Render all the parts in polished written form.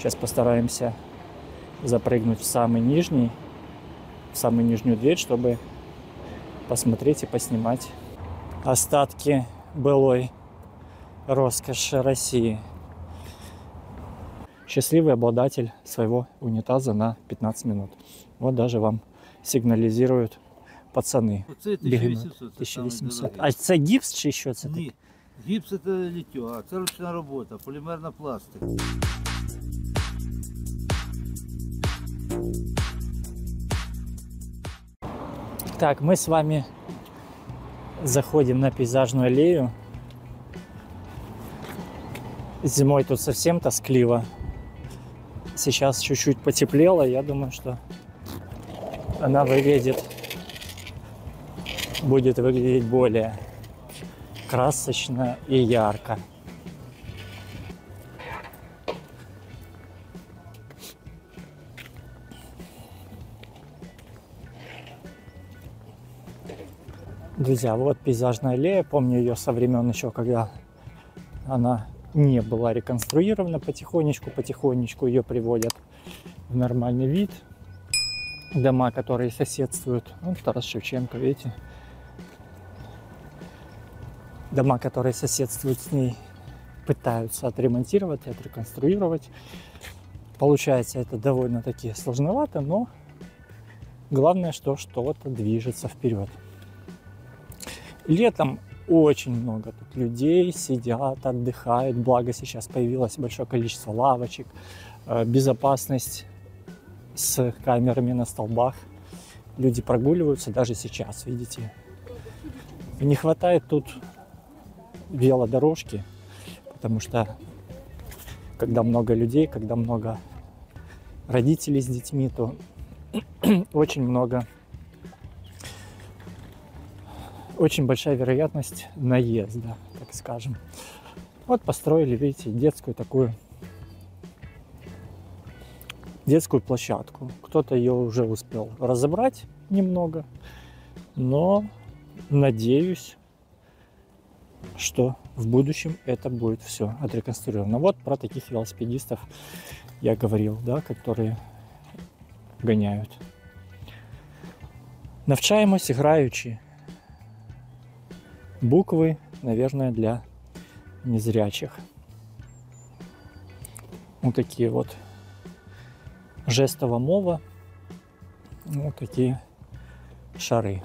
Сейчас постараемся запрыгнуть в самую нижнюю дверь, чтобы посмотреть и поснимать остатки былой роскоши России. Счастливый обладатель своего унитаза на 15 минут. Вот даже вам сигнализируют пацаны. 1800. 1800. А це гіпс чи що це таке? Ні, гіпс це літьо, а це ручна робота, полімерна пластика. Так, мы с вами заходим на пейзажную аллею. Зимой тут совсем тоскливо. Сейчас чуть-чуть потеплело. Я думаю, что она будет выглядеть более красочно и ярко. Друзья, вот пейзажная аллея. Помню ее со времен еще, когда она не была реконструирована. Потихонечку ее приводят в нормальный вид. Дома, которые соседствуют. Вот Тарас Шевченко, видите? Дома, которые соседствуют с ней, пытаются отремонтировать, отреконструировать. Получается это довольно-таки сложновато, но главное, что что-то движется вперед. Летом очень много тут людей сидят, отдыхают. Благо сейчас появилось большое количество лавочек. Безопасность с камерами на столбах. Люди прогуливаются даже сейчас, видите. Не хватает тут велодорожки, потому что когда много людей, когда много родителей с детьми, то очень большая вероятность наезда, так скажем. Вот построили, видите, детскую площадку. Кто-то ее уже успел разобрать немного, но надеюсь, что в будущем это будет все отреконструировано. Вот про таких велосипедистов я говорил, да, которые гоняют. Навчаємось граючи. Буквы, наверное, для незрячих. Вот такие вот жестовая мова. Вот такие шары.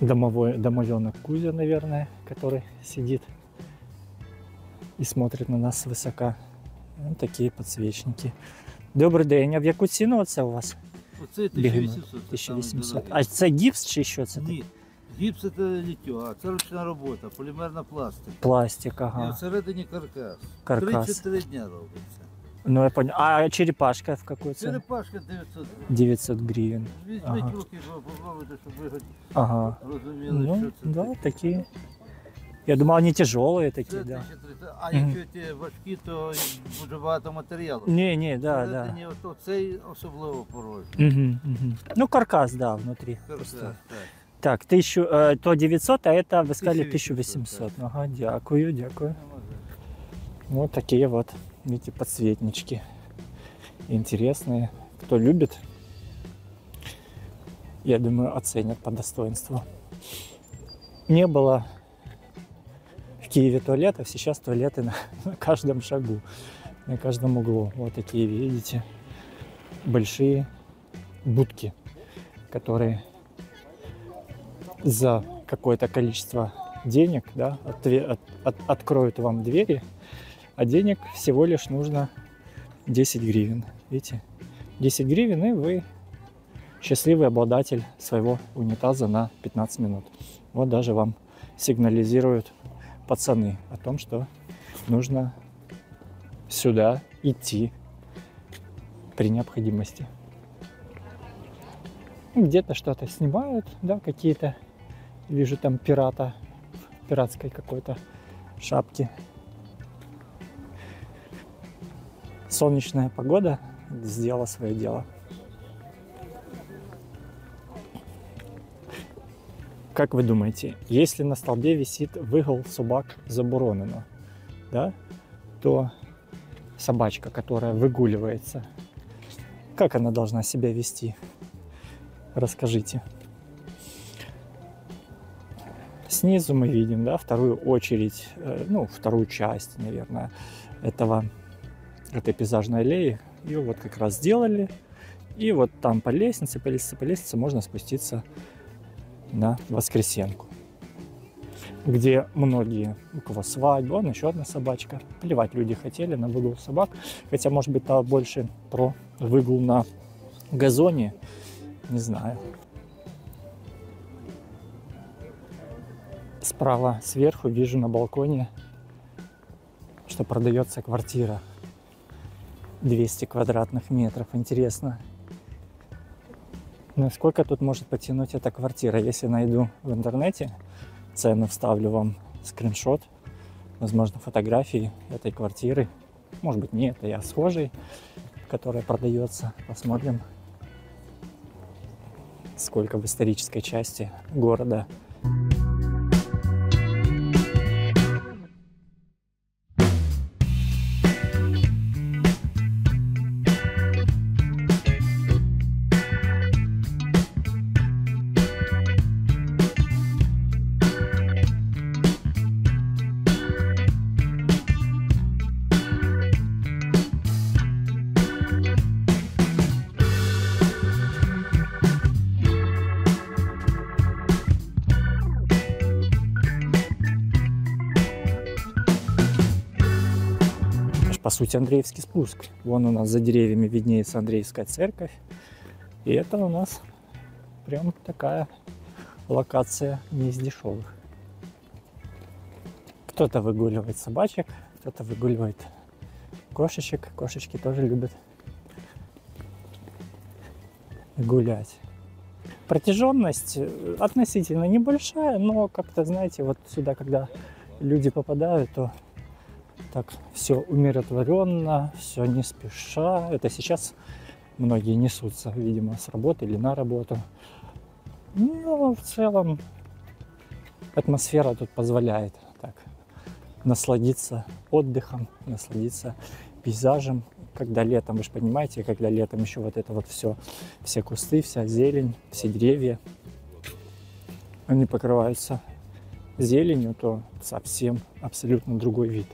Домовенок Кузя, наверное, который сидит и смотрит на нас свысока. Вот такие подсвечники. Добрий день. А в яку ціну оце у вас? Оце 1800. 1800. А це гіпс чи що це? Ні, гіпс це літьо, а це ручна робота, полімерна пластика. Пластик, І ага. всередині каркас. Каркас. 3-4 дня робиться. Ну я понял. А черепашка в какой цене? Черепашка 900 гривень. 900 гривен. Візьміть Ага. руки, попробуйте, щоб ви Ага. розуміли, Ну, що це. да, такие. Я думал, они тяжелые такие, Це да. 1300. А якщо ті важкі, то дуже багато матеріалу. Не, да, да. Всередині цей особливо порожній. Угу. Ну, каркас, да, внутри. Каркас, Просто. так. Так, то 900, а это вы сказали 1800. 1800, Ага, дякую. Вот такие вот, видите, подсветнички. Интересные. Кто любит, я думаю, оценят по достоинству. Не было в Киеве туалетов, сейчас туалеты на каждом шагу, на каждом углу. Вот такие, видите, большие будки, которые за какое-то количество денег, да, откроют вам двери, а денег всего лишь нужно 10 гривен. Видите? 10 гривен, и вы счастливый обладатель своего унитаза на 15 минут. Вот даже вам сигнализируют пацаны о том, что нужно сюда идти при необходимости. Где-то что-то снимают, да, какие-то, вижу там пирата в пиратской какой-то шапке. Солнечная погода сделала свое дело. Как вы думаете, если на столбе висит «Вигул собак заборонено», да, то собачка, которая выгуливается. Как она должна себя вести? Расскажите. Снизу мы видим, да, вторую очередь, ну, вторую часть, наверное, этой пейзажной аллеи. Ее вот как раз сделали. И вот там по лестнице можно спуститься на Воскресенку, где многие, у кого свадьба, вон еще одна собачка. Плевать люди хотели на выгул собак. Хотя, может быть, там больше про выгул на газоне. Не знаю. Справа сверху вижу на балконе, что продается квартира 200 квадратных метров. Интересно, насколько тут может потянуть эта квартира. Если найду в интернете цену, вставлю вам скриншот, возможно, фотографии этой квартиры. Может быть, нет, это я схожий, которая продается. Посмотрим, сколько в исторической части города. По сути, Андреевский спуск. Вон у нас за деревьями виднеется Андреевская церковь. И это у нас прям такая локация не из дешевых. Кто-то выгуливает собачек, кто-то выгуливает кошечек. Кошечки тоже любят гулять. Протяженность относительно небольшая, но как-то, знаете, вот сюда, когда люди попадают, то так все умиротворенно, все не спеша. Это сейчас многие несутся, видимо, с работы или на работу. Но в целом атмосфера тут позволяет так насладиться отдыхом, насладиться пейзажем. Когда летом, вы же понимаете, когда летом еще вот это вот все кусты, вся зелень, все деревья, они покрываются зеленью, то совсем абсолютно другой вид.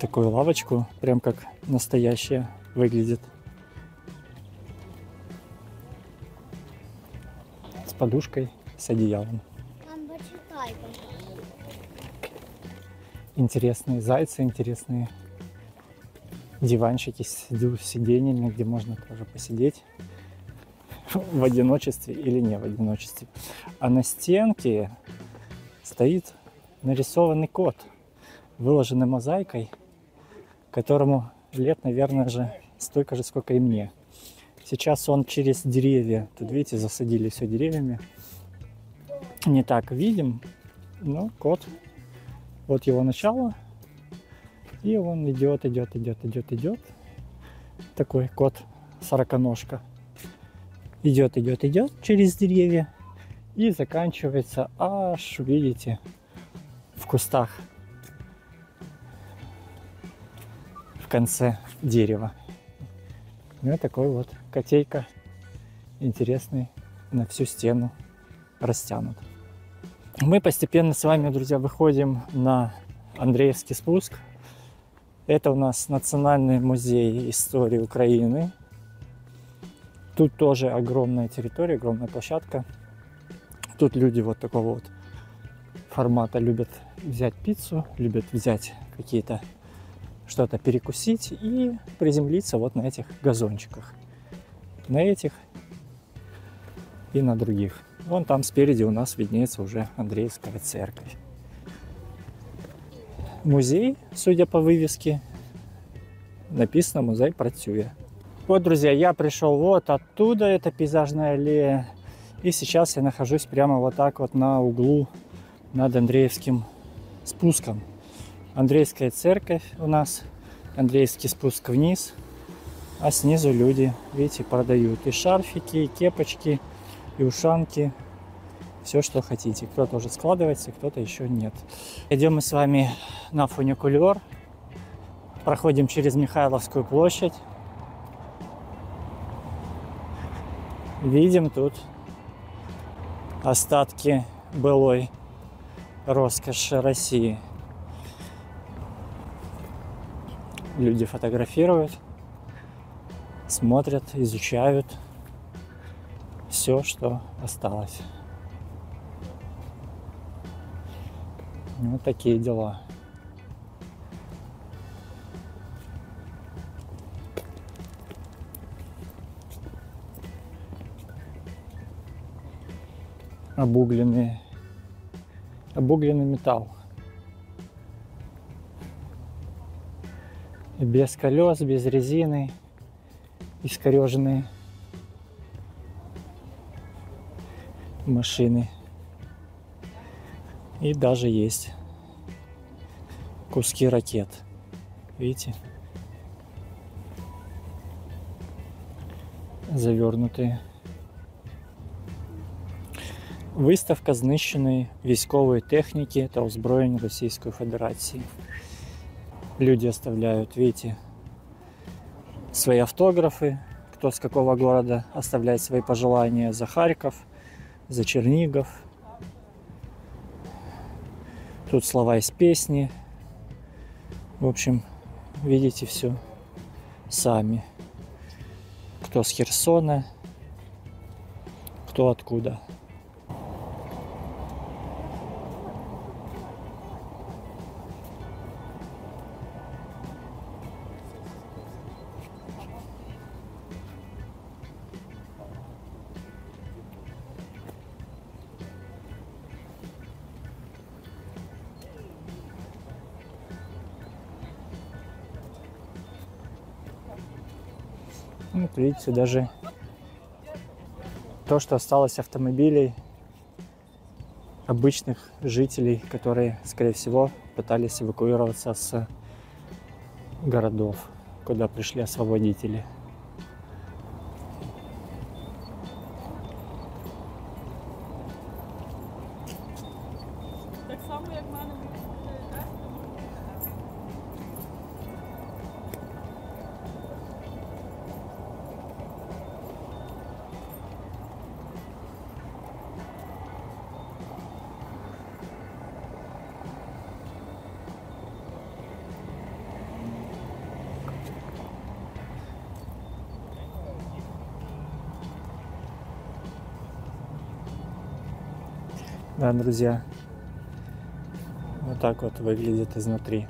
Такую лавочку, прям как настоящая, выглядит. С подушкой, с одеялом. Интересные зайцы, интересные диванчики с сиденьями, где можно тоже посидеть в одиночестве или не в одиночестве. А на стенке стоит нарисованный кот, выложенный мозаикой, которому лет, наверное, же столько же, сколько и мне. Сейчас он через деревья, тут, видите, засадили все деревьями. Не так видим, но кот, вот его начало, и он идет. Такой кот-сороконожка. Идет через деревья и заканчивается аж, видите, в кустах. В конце дерева. Ну, такой вот котейка интересный, на всю стену растянут. Мы постепенно с вами, друзья, выходим на Андреевский спуск. Это у нас Национальный музей истории Украины. Тут тоже огромная территория, огромная площадка. Тут люди вот такого вот формата любят взять пиццу, любят взять какие-то что-то перекусить и приземлиться вот на этих газончиках. На этих и на других. Вон там спереди у нас виднеется уже Андреевская церковь. Музей, судя по вывеске, написано «Музей працює». Вот, друзья, я пришел вот оттуда, это пейзажная аллея. И сейчас я нахожусь прямо вот так вот на углу над Андреевским спуском. Андреевская церковь у нас, Андреевский спуск вниз, а снизу люди, видите, продают и шарфики, и кепочки, и ушанки, все, что хотите. Кто-то уже складывается, кто-то еще нет. Идем мы с вами на фуникулер. Проходим через Михайловскую площадь. Видим тут остатки былой роскоши России. Люди фотографируют, смотрят, изучают все, что осталось. Вот такие дела. Обугленный металл. И без колес, без резины, искореженные машины. И даже есть куски ракет. Видите? Завернутые. Виставка знищеної військової техніки та озброєнь Російської Федерації. Люди оставляют, видите, свои автографы, кто с какого города оставляет свои пожелания за Харьков, за Чернигов. Тут слова из песни. В общем, видите все сами. Кто с Херсона, кто откуда. Вот видите, даже то, что осталось автомобилей обычных жителей, которые, скорее всего, пытались эвакуироваться с городов, куда пришли освободители. Так само, як в мене. Да, друзья, вот так вот выглядит изнутри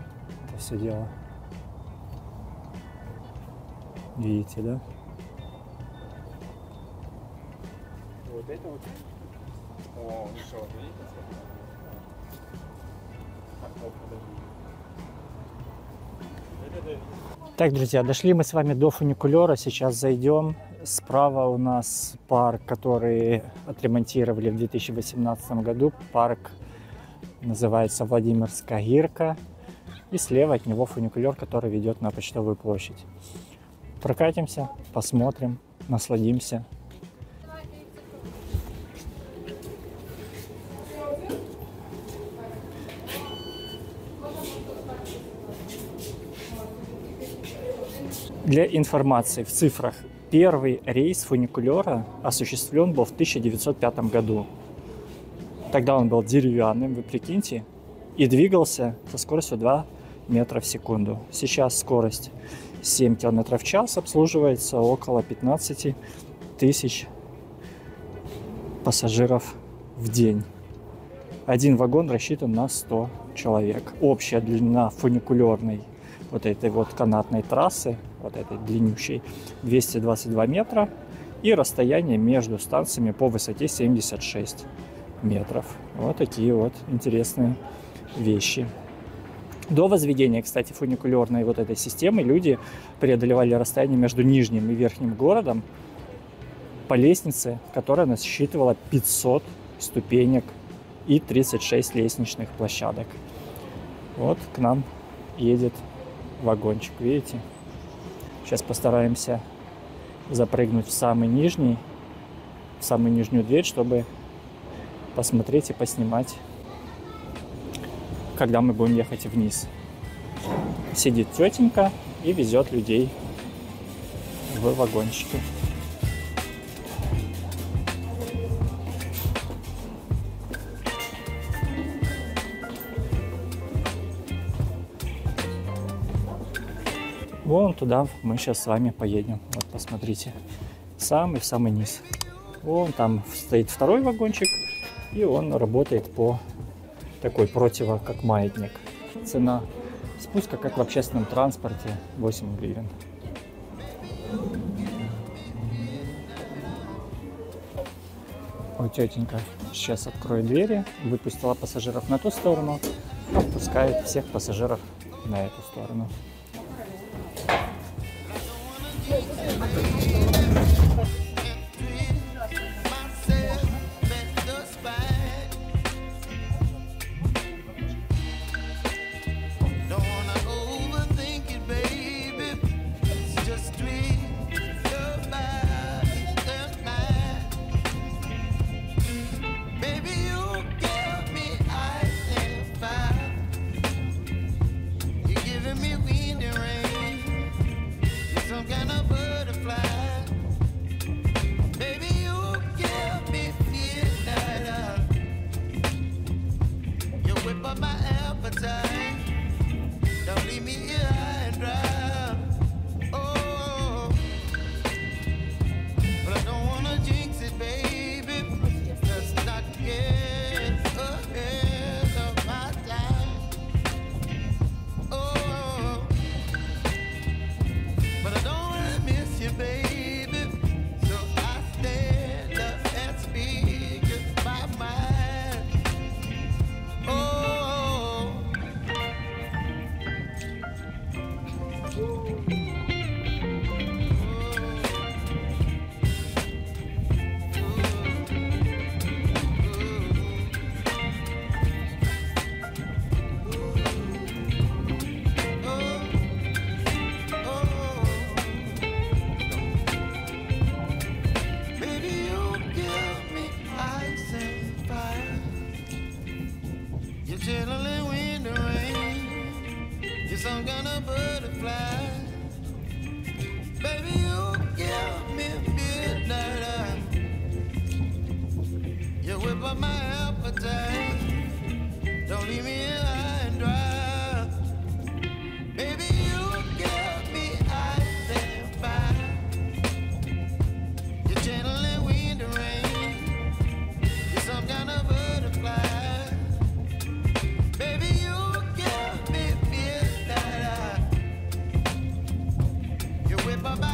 это все дело. Видите, да? Вот это вот. О, еще вот видите? Так, друзья, дошли мы с вами до фуникулера. Сейчас зайдем. Справа у нас парк, который отремонтировали в 2018 году. Парк называется Владимирская гирка. И слева от него фуникулер, который ведет на Почтовую площадь. Прокатимся, посмотрим, насладимся. Для информации в цифрах. Первый рейс фуникулера осуществлен был в 1905 году. Тогда он был деревянным, вы прикиньте, и двигался со скоростью 2 метра в секунду. Сейчас скорость 7 км в час, обслуживается около 15 тысяч пассажиров в день. Один вагон рассчитан на 100 человек. Общая длина фуникулерной вот этой вот канатной трассы, вот этой длиннющей, 222 метра, и расстояние между станциями по высоте 76 метров. Вот такие вот интересные вещи. До возведения, кстати, фуникулерной вот этой системы люди преодолевали расстояние между нижним и верхним городом по лестнице, которая насчитывала 500 ступенек и 36 лестничных площадок. Вот к нам едет вагончик, видите? Сейчас постараемся запрыгнуть в самый нижний, в самую нижнюю дверь, чтобы посмотреть и поснимать, когда мы будем ехать вниз. сидит тетенька и везет людей в вагончике. Вон туда мы сейчас с вами поедем. Вот посмотрите. Самый низ. Вон там стоит второй вагончик. И он работает по такой как маятник. Цена спуска, как в общественном транспорте, 8 гривен. Ой, тетенька сейчас откроет двери, выпустила пассажиров на ту сторону, отпускает всех пассажиров на эту сторону. Bye-bye.